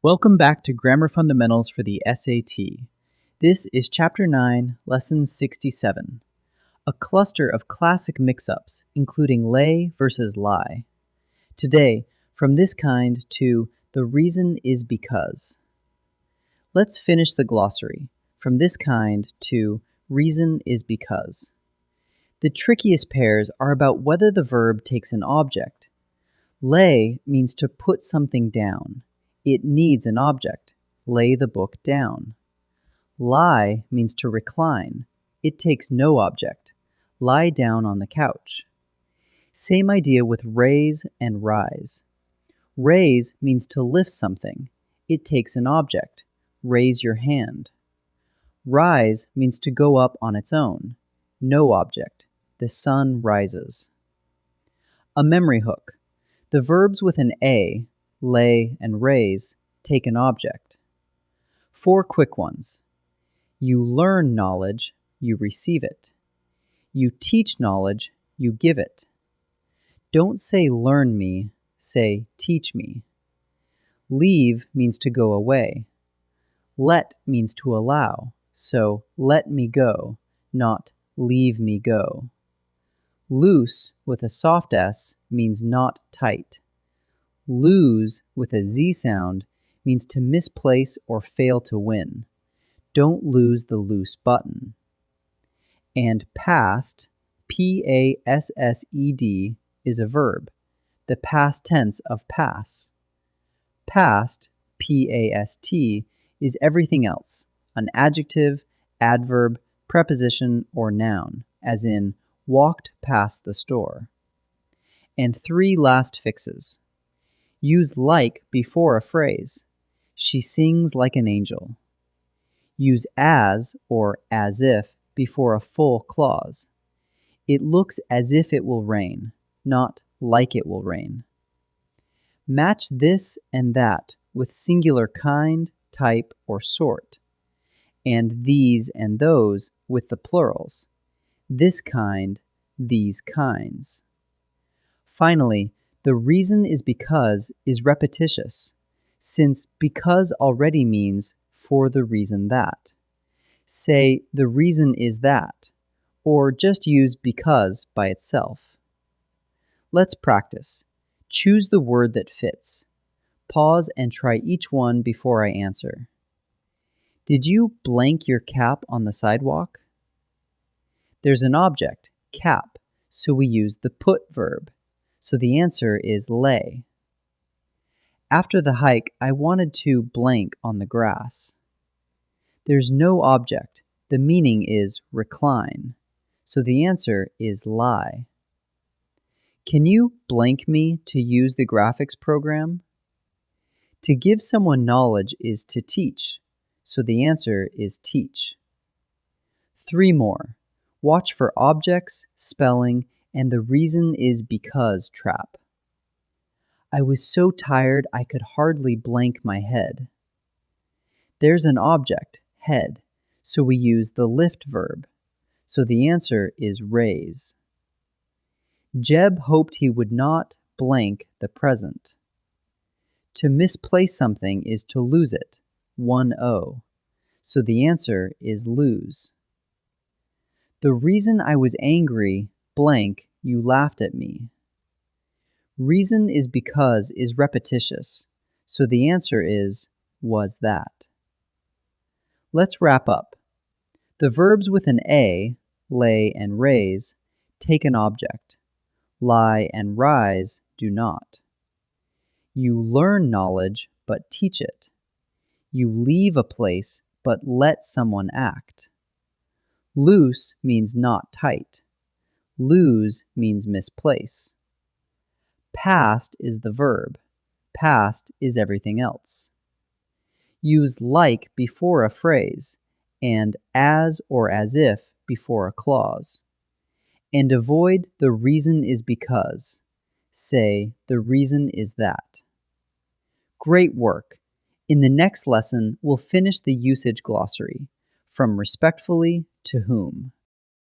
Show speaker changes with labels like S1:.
S1: Welcome back to Grammar Fundamentals for the SAT. This is Chapter 9, Lesson 67, a cluster of classic mix-ups, including lay versus lie. Today, from this kind to the reason is because. Let's finish the glossary, from this kind to reason is because. The trickiest pairs are about whether the verb takes an object. Lay means to put something down. It needs an object. Lay the book down. Lie means to recline. It takes no object. Lie down on the couch. Same idea with raise and rise. Raise means to lift something. It takes an object. Raise your hand. Rise means to go up on its own. No object. The sun rises. A memory hook. The verbs with an A, lay and raise, take an object. 4 quick ones. You learn knowledge, you receive it. You teach knowledge, you give it. Don't say learn me, say teach me. Leave means to go away. Let means to allow, so let me go, not leave me go. Loose with a soft S means not tight. Lose with a Z sound means to misplace or fail to win. Don't lose the loose button. And past, P-A-S-S-E-D, is a verb, the past tense of pass. Past, P-A-S-T, is everything else, an adjective, adverb, preposition, or noun, as in walked past the store. And 3 last fixes. Use like before a phrase. She sings like an angel. Use as or as if before a full clause. It looks as if it will rain, not like it will rain. Match this and that with singular kind, type, or sort, and these and those with the plurals. This kind, these kinds. Finally, the reason is because is repetitious, since because already means for the reason that. Say the reason is that, or just use because by itself. Let's practice. Choose the word that fits. Pause and try each one before I answer. Did you blank your cap on the sidewalk? There's an object, cap, so we use the put verb. So the answer is lay. After the hike, I wanted to blank on the grass. There's no object. The meaning is recline. So the answer is lie. Can you blank me to use the graphics program? To give someone knowledge is to teach. So the answer is teach. 3 more. Watch for objects, spelling, and the reason is because trap. I was so tired I could hardly blank my head. There's an object, head, so we use the lift verb. So the answer is raise. Jeb hoped he would not blank the present. To misplace something is to lose it, 1-0. So the answer is lose. The reason I was angry, blank, you laughed at me. Reason is because is repetitious, so the answer is was that. Let's wrap up. The verbs with an A, lay and raise, take an object. Lie and rise do not. You learn knowledge but teach it. You leave a place but let someone act. Loose means not tight. Lose means misplace. Past is the verb. Past is everything else. Use like before a phrase and as or as if before a clause. And avoid the reason is because. Say the reason is that. Great work. In the next lesson, we'll finish the usage glossary, from respectfully to whom.